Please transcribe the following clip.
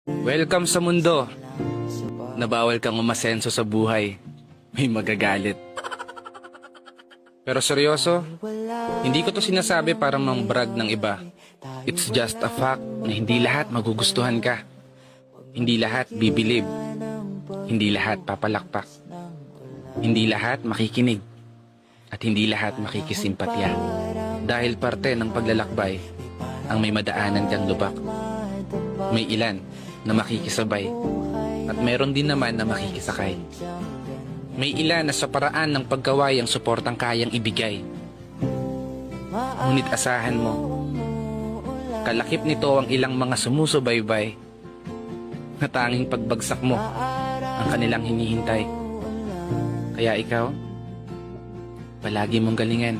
Welcome sa mundo na bawal kang umasenso sa buhay. May magagalit. Pero seryoso, hindi ko to sinasabi para mang-brag ng iba. It's just a fact na hindi lahat magugustuhan ka. Hindi lahat bibilib. Hindi lahat papalakpak. Hindi lahat makikinig. At hindi lahat makikisimpatya. Dahil parte ng paglalakbay ang may madaanan kang lubak. May ilan na makikisabay at meron din naman na makikisakay. May ilan na sa paraan ng pagkaway ang suportang kayang ibigay. Ngunit asahan mo, kalakip nito ang ilang mga sumusubaybay na tanging pagbagsak mo ang kanilang hinihintay. Kaya ikaw, palagi mong galingan.